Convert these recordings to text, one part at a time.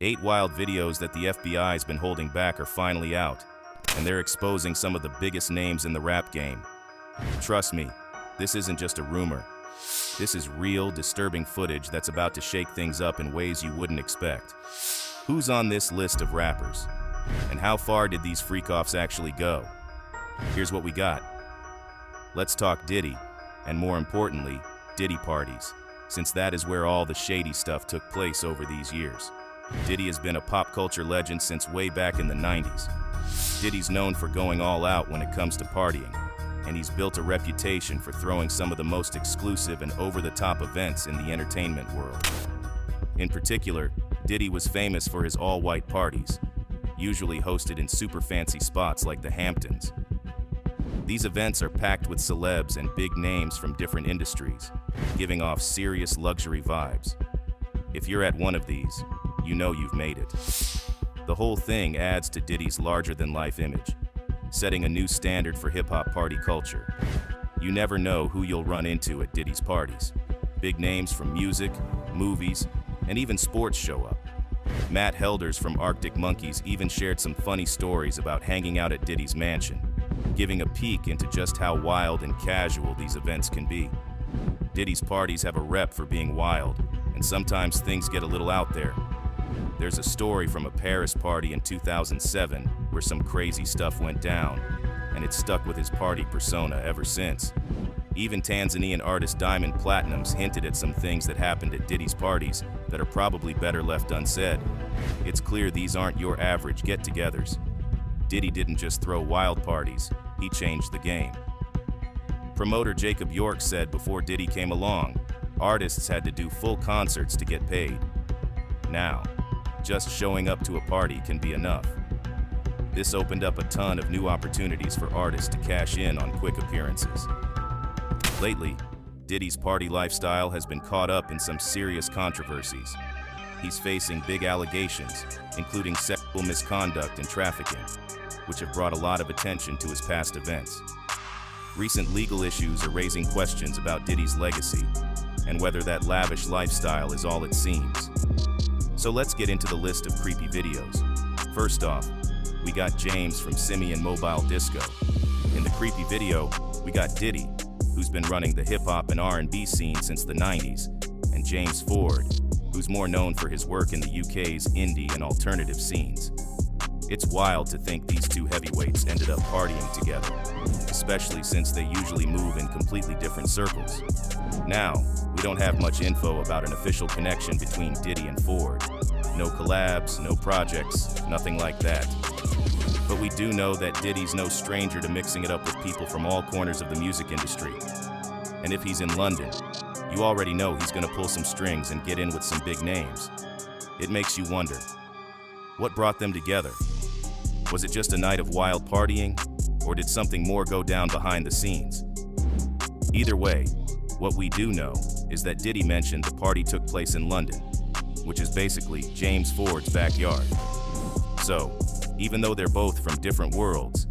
8 wild videos that the FBI's been holding back are finally out, and they're exposing some of the biggest names in the rap game. Trust me, this isn't just a rumor. This is real, disturbing footage that's about to shake things up in ways you wouldn't expect. Who's on this list of rappers? And how far did these freak-offs actually go? Here's what we got. Let's talk Diddy, and more importantly, Diddy parties, since that is where all the shady stuff took place over these years. Diddy has been a pop culture legend since way back in the 90s. Diddy's known for going all out when it comes to partying, and he's built a reputation for throwing some of the most exclusive and over-the-top events in the entertainment world. In particular, Diddy was famous for his all-white parties, usually hosted in super fancy spots like the Hamptons. These events are packed with celebs and big names from different industries, giving off serious luxury vibes. If you're at one of these, you know you've made it. The whole thing adds to Diddy's larger-than-life image, setting a new standard for hip-hop party culture. You never know who you'll run into at Diddy's parties. Big names from music, movies, and even sports show up. Matt Helders from Arctic Monkeys even shared some funny stories about hanging out at Diddy's mansion, giving a peek into just how wild and casual these events can be. Diddy's parties have a rep for being wild, and sometimes things get a little out there. There's a story from a Paris party in 2007 where some crazy stuff went down, and it's stuck with his party persona ever since. Even Tanzanian artist Diamond Platnumz hinted at some things that happened at Diddy's parties that are probably better left unsaid. It's clear these aren't your average get-togethers. Diddy didn't just throw wild parties, he changed the game. Promoter Jacob York said before Diddy came along, artists had to do full concerts to get paid. Now, just showing up to a party can be enough. This opened up a ton of new opportunities for artists to cash in on quick appearances. Lately, Diddy's party lifestyle has been caught up in some serious controversies. He's facing big allegations, including sexual misconduct and trafficking, which have brought a lot of attention to his past events. Recent legal issues are raising questions about Diddy's legacy and whether that lavish lifestyle is all it seems. So let's get into the list of creepy videos. First off, we got James from Simeon Mobile Disco. In the creepy video, we got Diddy, who's been running the hip-hop and R&B scene since the 90s, and James Ford, who's more known for his work in the UK's indie and alternative scenes. It's wild to think these two heavyweights ended up partying together, especially since they usually move in completely different circles. Now, we don't have much info about an official connection between Diddy and Ford. No collabs, no projects, nothing like that. But we do know that Diddy's no stranger to mixing it up with people from all corners of the music industry. And if he's in London, you already know he's gonna pull some strings and get in with some big names. It makes you wonder, what brought them together? Was it just a night of wild partying, or did something more go down behind the scenes? Either way, what we do know is that Diddy mentioned the party took place in London, which is basically James Ford's backyard. So, even though they're both from different worlds,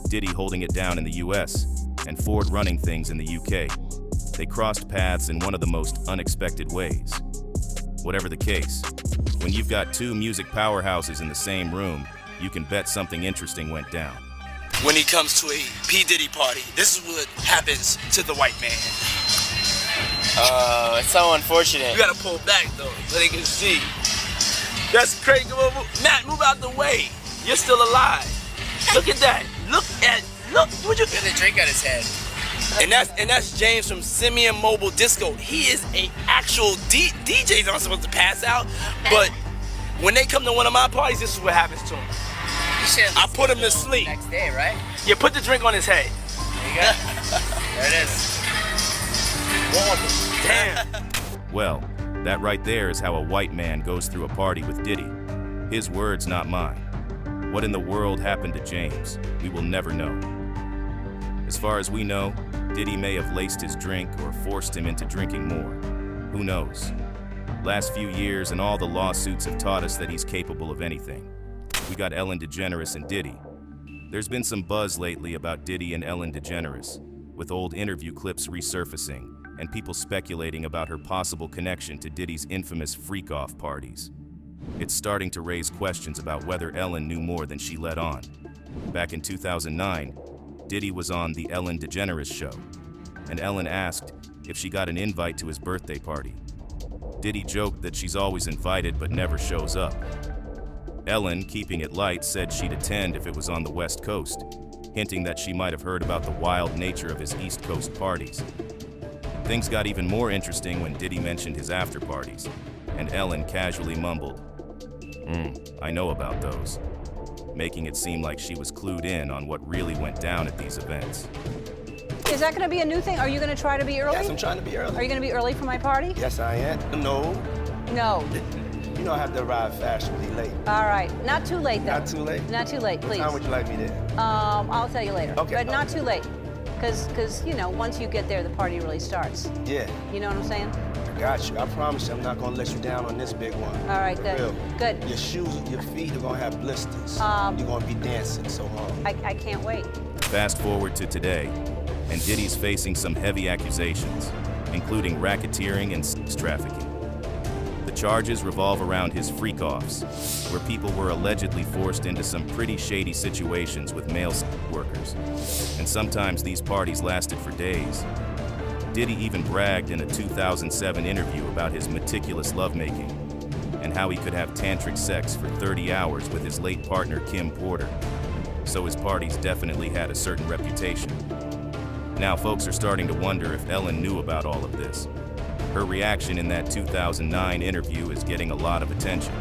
Diddy holding it down in the US and Ford running things in the UK, they crossed paths in one of the most unexpected ways. Whatever the case, when you've got two music powerhouses in the same room, you can bet something interesting went down. When he comes to a P. Diddy party, this is what happens to the white man. Oh, it's so unfortunate. You gotta pull back though, so they can see. That's crazy. Matt, move out the way. You're still alive. Look at that. Look. Would you get the drink on his head? And that's James from Simeon Mobile Disco. He is a actual DJ's not supposed to pass out, but when they come to one of my parties, this is what happens to him. I put him to sleep. Next day, right? Yeah, put the drink on his head. There you go. There it is. Damn. Well, that right there is how a white man goes through a party with Diddy. His words, not mine. What in the world happened to James? We will never know. As far as we know, Diddy may have laced his drink or forced him into drinking more. Who knows? Last few years and all the lawsuits have taught us that he's capable of anything. We got Ellen DeGeneres and Diddy. There's been some buzz lately about Diddy and Ellen DeGeneres, with old interview clips resurfacing and people speculating about her possible connection to Diddy's infamous FreakOff parties. It's starting to raise questions about whether Ellen knew more than she let on. Back in 2009, Diddy was on The Ellen DeGeneres Show, and Ellen asked if she got an invite to his birthday party. Diddy joked that she's always invited but never shows up. Ellen, keeping it light, said she'd attend if it was on the West Coast, hinting that she might have heard about the wild nature of his East Coast parties. Things got even more interesting when Diddy mentioned his after parties, and Ellen casually mumbled, I know about those, making it seem like she was clued in on what really went down at these events. Is that going to be a new thing? Are you going to try to be early? Yes, I'm trying to be early. Are you going to be early for my party? Yes, I am. No. No. You know I have to arrive fashionably late. All right. Not too late, though. Not too late? Not too late, please. What time would you like me there? I'll tell you later. Okay. But not too late. Because, you know, once you get there, the party really starts. Yeah. You know what I'm saying? I got you. I promise you I'm not going to let you down on this big one. All right, For good. real. Good. Your shoes, your feet are going to have blisters. You're going to be dancing so hard. I can't wait. Fast forward to today, and Diddy's facing some heavy accusations, including racketeering and sex trafficking. The charges revolve around his FreakOffs, where people were allegedly forced into some pretty shady situations with male sex workers, and sometimes these parties lasted for days. Diddy even bragged in a 2007 interview about his meticulous lovemaking and how he could have tantric sex for 30 hours with his late partner Kim Porter. So his parties definitely had a certain reputation. Now folks are starting to wonder if Ellen knew about all of this. Her reaction in that 2009 interview is getting a lot of attention,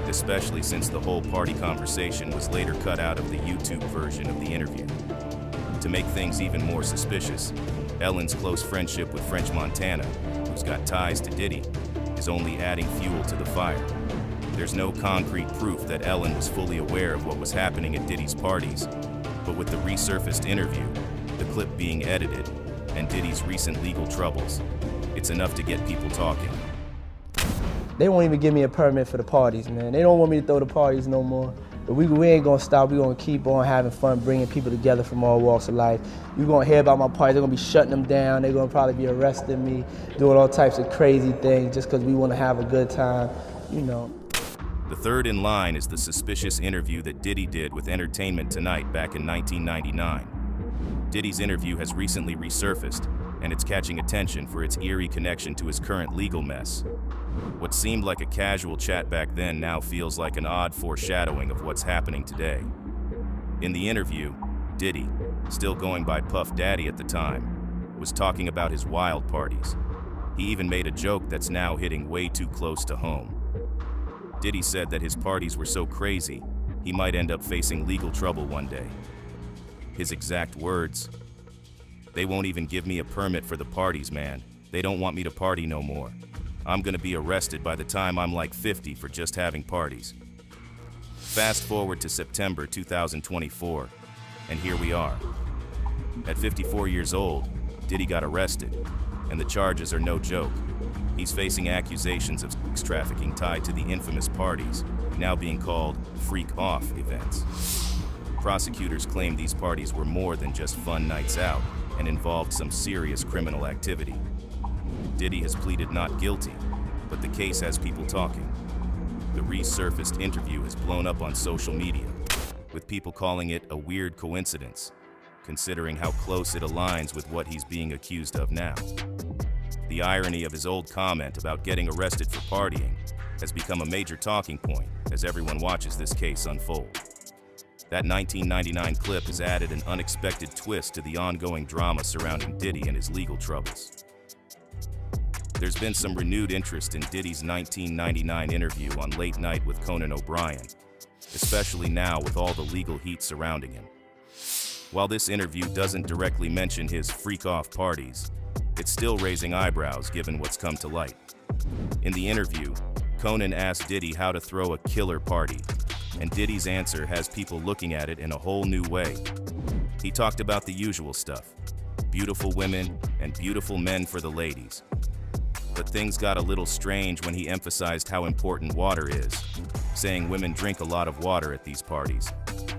especially since the whole party conversation was later cut out of the YouTube version of the interview. To make things even more suspicious, Ellen's close friendship with French Montana, who's got ties to Diddy, is only adding fuel to the fire. There's no concrete proof that Ellen was fully aware of what was happening at Diddy's parties, but with the resurfaced interview, the clip being edited, and Diddy's recent legal troubles, it's enough to get people talking. They won't even give me a permit for the parties, man. They don't want me to throw the parties no more. But we ain't gonna stop. We're gonna keep on having fun, bringing people together from all walks of life. You're gonna hear about my parties. They're gonna be shutting them down. They're gonna probably be arresting me, doing all types of crazy things just because we wanna have a good time, you know. The third in line is the suspicious interview that Diddy did with Entertainment Tonight back in 1999. Diddy's interview has recently resurfaced, and it's catching attention for its eerie connection to his current legal mess. What seemed like a casual chat back then now feels like an odd foreshadowing of what's happening today. In the interview, Diddy, still going by Puff Daddy at the time, was talking about his wild parties. He even made a joke that's now hitting way too close to home. Diddy said that his parties were so crazy, he might end up facing legal trouble one day. His exact words, "They won't even give me a permit for the parties, man. They don't want me to party no more. I'm gonna be arrested by the time I'm like 50 for just having parties." Fast forward to September 2024, and here we are. At 54 years old, Diddy got arrested, and the charges are no joke. He's facing accusations of sex trafficking tied to the infamous parties, now being called FreakOff events. Prosecutors claim these parties were more than just fun nights out and involved some serious criminal activity. Diddy has pleaded not guilty, but the case has people talking. The resurfaced interview has blown up on social media, with people calling it a weird coincidence, considering how close it aligns with what he's being accused of now. The irony of his old comment about getting arrested for partying has become a major talking point as everyone watches this case unfold. That 1999 clip has added an unexpected twist to the ongoing drama surrounding Diddy and his legal troubles. There's been some renewed interest in Diddy's 1999 interview on Late Night with Conan O'Brien, especially now with all the legal heat surrounding him. While this interview doesn't directly mention his freak-off parties, it's still raising eyebrows given what's come to light. In the interview, Conan asked Diddy how to throw a killer party, and Diddy's answer has people looking at it in a whole new way. He talked about the usual stuff, beautiful women and beautiful men for the ladies. But things got a little strange when he emphasized how important water is, saying women drink a lot of water at these parties,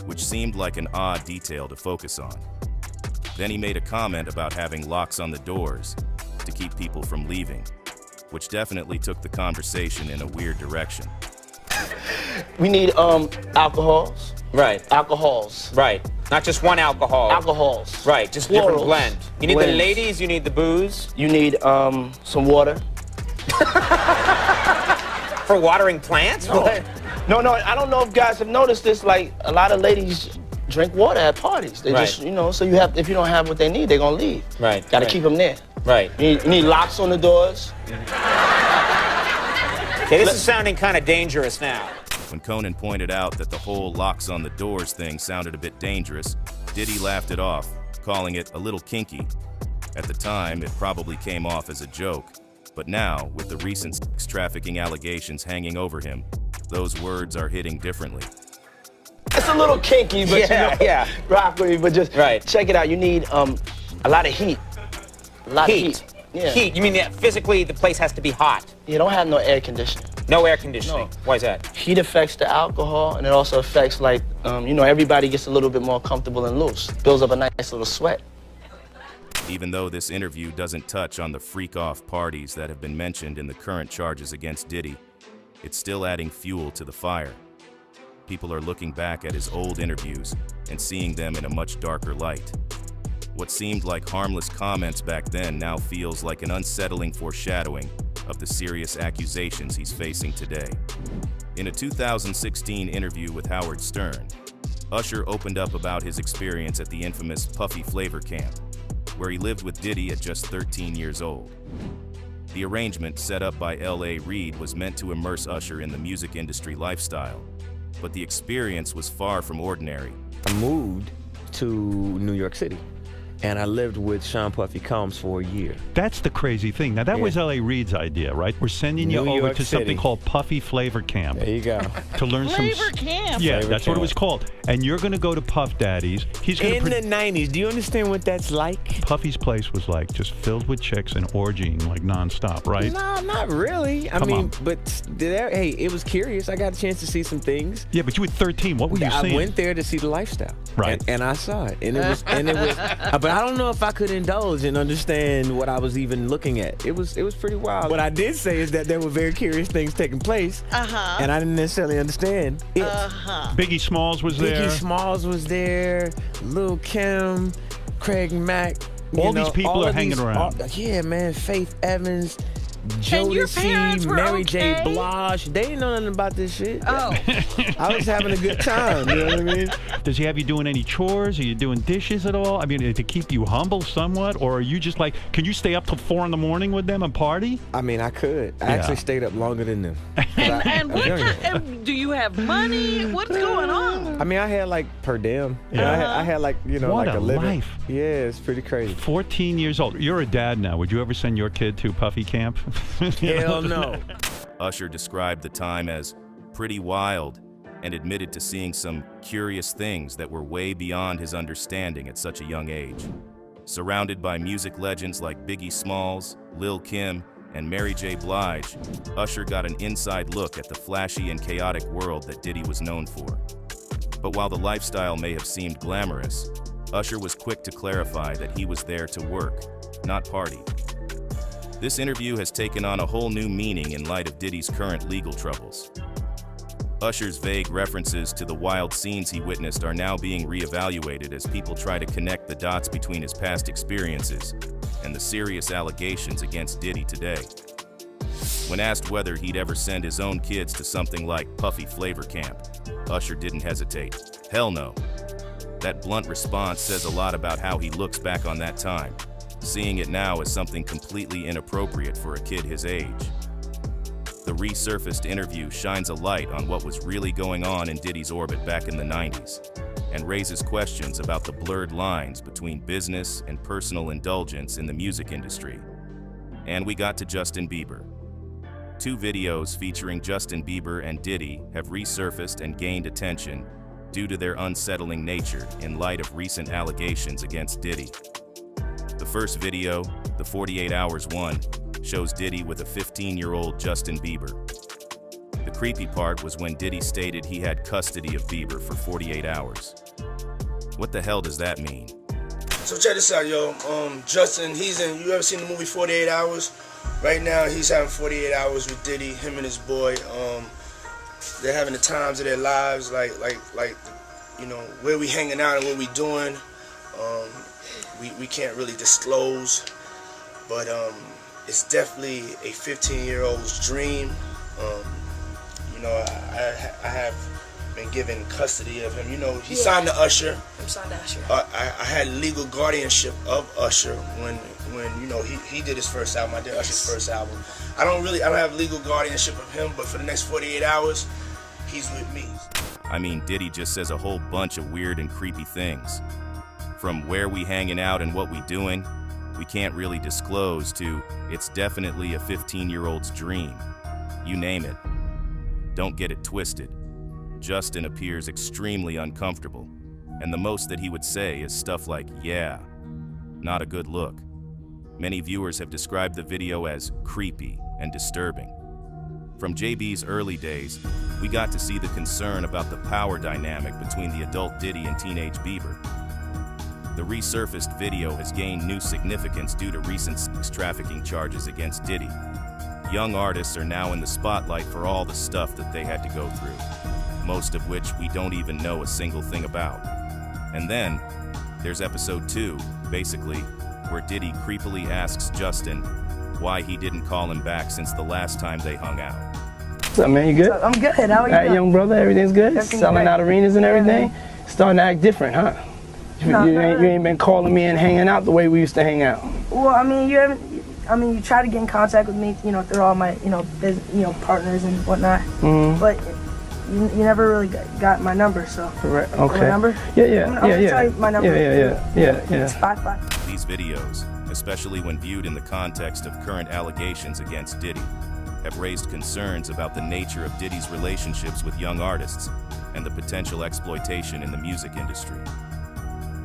which seemed like an odd detail to focus on. Then he made a comment about having locks on the doors to keep people from leaving, which definitely took the conversation in a weird direction. We need alcohols. Right. Alcohols. Right. Not just one alcohol. Alcohols. Right. Just different Plurals. blend. You need Blends. the ladies. You need the booze. You need some water. For watering plants? No. No, I don't know if guys have noticed this. Like, a lot of ladies drink water at parties. They just, you know, so you have, if you don't have what they need, they're gonna leave. Right. Gotta keep them there. Right. You need locks on the doors. Okay, this is sounding kind of dangerous now. When Conan pointed out that the whole locks on the doors thing sounded a bit dangerous, Diddy laughed it off, calling it a little kinky. At the time, it probably came off as a joke, but now, with the recent sex trafficking allegations hanging over him, those words are hitting differently. It's a little kinky, but you know, rock with me, but just check it out. You need a lot of heat. A lot of heat. Yeah. Heat. You mean that physically the place has to be hot? You don't have no air conditioning. No air conditioning. No. Why is that? Heat affects the alcohol, and it also affects, like, you know, everybody gets a little bit more comfortable and loose. Builds up a nice little sweat. Even though this interview doesn't touch on the freak-off parties that have been mentioned in the current charges against Diddy, it's still adding fuel to the fire. People are looking back at his old interviews and seeing them in a much darker light. What seemed like harmless comments back then now feels like an unsettling foreshadowing of the serious accusations he's facing today. In a 2016 interview with Howard Stern, Usher opened up about his experience at the infamous Puffy Flavor Camp, where he lived with Diddy at just 13 years old. The arrangement set up by L.A. Reid was meant to immerse Usher in the music industry lifestyle, but the experience was far from ordinary. I moved to New York City, and I lived with Sean Puffy Combs for a year. That's the crazy thing. Now, that was L.A. Reid's idea, right? We're sending you over to something called Puffy Flavor Camp. There you go. To learn Flavor Camp? Yeah, Flavor that's what it was called. And you're going to go to Puff Daddy's. He's going In the 90s, do you understand what that's like? Puffy's place was like just filled with chicks and orgying like nonstop, right? No, not really. I mean, but there, hey, it was curious. I got a chance to see some things. Yeah, but you were 13. What were you seeing? I went there to see the lifestyle. Right. And I saw it. And it was, but I don't know if I could indulge and understand what I was even looking at. It was pretty wild. What I did say is that there were very curious things taking place. And I didn't necessarily understand it. Biggie Smalls was there. Biggie Smalls was there. Lil' Kim, Craig Mack. All these people are hanging around. Yeah, man. Faith Evans. And your parents Jodeci, were Mary J. okay? Blige. They didn't know nothing about this shit. Oh. I was having a good time, you know what I mean? Does he have you doing any chores? Are you doing dishes at all? I mean, to keep you humble somewhat? Or are you just like, can you stay up till 4 in the morning with them and party? I mean, I could. I actually stayed up longer than them. And what kind, do you have money? What's going on? I mean, I had like per diem. I had like, you know, What like a a living. life. Yeah, it's pretty crazy. 14 years old. You're a dad now. Would you ever send your kid to Puffy Camp? Hell no. Usher described the time as pretty wild and admitted to seeing some curious things that were way beyond his understanding at such a young age. Surrounded by music legends like Biggie Smalls, Lil' Kim, and Mary J. Blige, Usher got an inside look at the flashy and chaotic world that Diddy was known for. But while the lifestyle may have seemed glamorous, Usher was quick to clarify that he was there to work, not party. This interview has taken on a whole new meaning in light of Diddy's current legal troubles. Usher's vague references to the wild scenes he witnessed are now being reevaluated as people try to connect the dots between his past experiences and the serious allegations against Diddy today. When asked whether he'd ever send his own kids to something like Puffy Flavor Camp, Usher didn't hesitate. Hell no. That blunt response says a lot about how he looks back on that time, seeing it now as something completely inappropriate for a kid his age. The resurfaced interview shines a light on what was really going on in Diddy's orbit back in the 90s, and raises questions about the blurred lines between business and personal indulgence in the music industry. And we got to Justin Bieber. 2 videos featuring Justin Bieber and Diddy have resurfaced and gained attention due to their unsettling nature in light of recent allegations against Diddy. The first video, the 48 Hours one, shows Diddy with a 15-year-old Justin Bieber. The creepy part was when Diddy stated he had custody of Bieber for 48 hours. What the hell does that mean? So check this out, yo. Justin, you ever seen the movie 48 Hours? Right now, he's having 48 hours with Diddy, him and his boy. they're having the times of their lives, like you know, where we hanging out and what we doing. We can't really disclose, but it's definitely a 15-year-old's dream. You know, I have been given custody of him. You know, he signed to Usher. I'm signed to Usher. I had legal guardianship of Usher when you know he did his first album. I did Usher's first album. I don't have legal guardianship of him, but for the next 48 hours, he's with me. I mean, Diddy just says a whole bunch of weird and creepy things. From where we hanging out and what we doing, we can't really disclose, to it's definitely a 15-year-old's dream. You name it. Don't get it twisted. Justin appears extremely uncomfortable, and the most that he would say is stuff like, yeah, not a good look. Many viewers have described the video as creepy and disturbing. From JB's early days, we got to see the concern about the power dynamic between the adult Diddy and teenage Bieber. The resurfaced video has gained new significance due to recent sex trafficking charges against Diddy. Young artists are now in the spotlight for all the stuff that they had to go through, most of which we don't even know a single thing about. And then, there's episode 2, basically, where Diddy creepily asks Justin why he didn't call him back since the last time they hung out. What's up, man? You good? I'm good. How are you? All right, young brother, everything's good? Everything's Selling great. out arenas and everything? Starting to act different, huh? You ain't been calling me and hanging out the way we used to hang out. Well, I mean, you try to get in contact with me, you know, through all my, partners and whatnot. Mm-hmm. But you never really got my number, so. Right, okay. My number? Yeah. I'm gonna tell you my number. Yeah. It's 55. These videos, especially when viewed in the context of current allegations against Diddy, have raised concerns about the nature of Diddy's relationships with young artists and the potential exploitation in the music industry.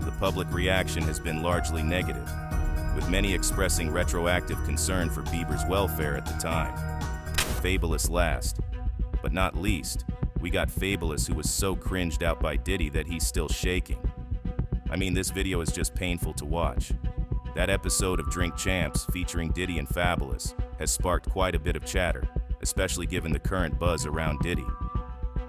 The public reaction has been largely negative, with many expressing retroactive concern for Bieber's welfare at the time. Fabulous last, but not least, we got Fabulous, who was so cringed out by Diddy that he's still shaking. I mean, this video is just painful to watch. That episode of Drink Champs featuring Diddy and Fabulous has sparked quite a bit of chatter, especially given the current buzz around Diddy.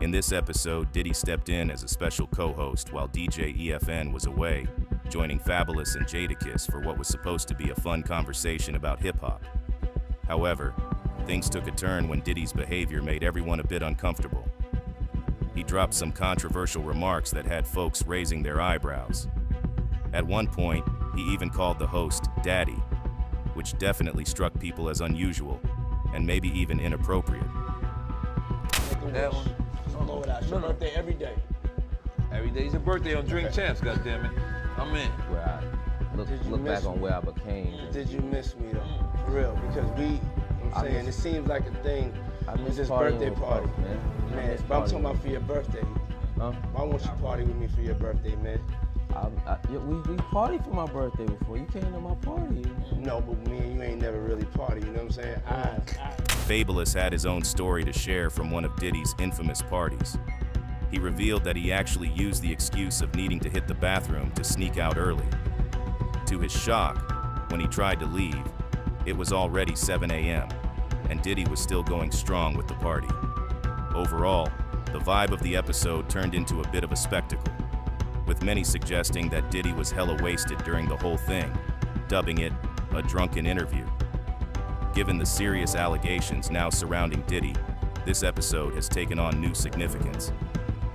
In this episode, Diddy stepped in as a special co-host while DJ EFN was away, joining Fabulous and Jadakiss for what was supposed to be a fun conversation about hip-hop. However, things took a turn when Diddy's behavior made everyone a bit uncomfortable. He dropped some controversial remarks that had folks raising their eyebrows. At one point, he even called the host Daddy, which definitely struck people as unusual and maybe even inappropriate. That one? It's your birthday every day. Every day's your birthday on Drink Champs, goddammit. I'm in. Where I look back on where I became. Did you miss me though? For real, because it seems like a thing. I miss this partying birthday with party, folks, man. Man, but I'm talking about for your birthday. Huh? Why won't you party with me for your birthday, man? We partied for my birthday before. You came to my party. No, but me and you ain't never really party, you know what I'm saying? Fabulous had his own story to share from one of Diddy's infamous parties. He revealed that he actually used the excuse of needing to hit the bathroom to sneak out early. To his shock, when he tried to leave, it was already 7 a.m., and Diddy was still going strong with the party. Overall, the vibe of the episode turned into a bit of a spectacle, with many suggesting that Diddy was hella wasted during the whole thing, dubbing it a drunken interview. Given the serious allegations now surrounding Diddy, this episode has taken on new significance.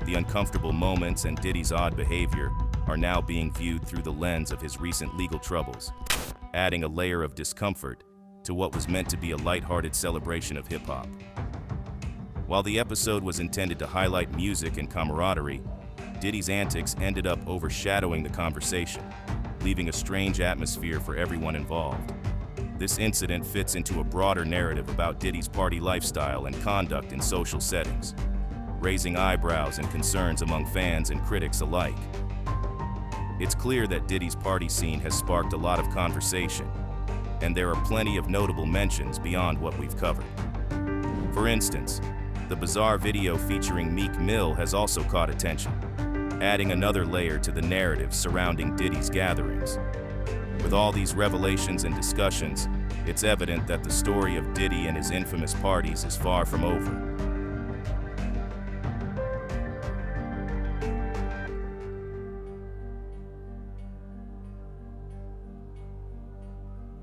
The uncomfortable moments and Diddy's odd behavior are now being viewed through the lens of his recent legal troubles, adding a layer of discomfort to what was meant to be a lighthearted celebration of hip-hop. While the episode was intended to highlight music and camaraderie, Diddy's antics ended up overshadowing the conversation, leaving a strange atmosphere for everyone involved. This incident fits into a broader narrative about Diddy's party lifestyle and conduct in social settings, raising eyebrows and concerns among fans and critics alike. It's clear that Diddy's party scene has sparked a lot of conversation, and there are plenty of notable mentions beyond what we've covered. For instance, the bizarre video featuring Meek Mill has also caught attention, adding another layer to the narrative surrounding Diddy's gatherings. With all these revelations and discussions, it's evident that the story of Diddy and his infamous parties is far from over.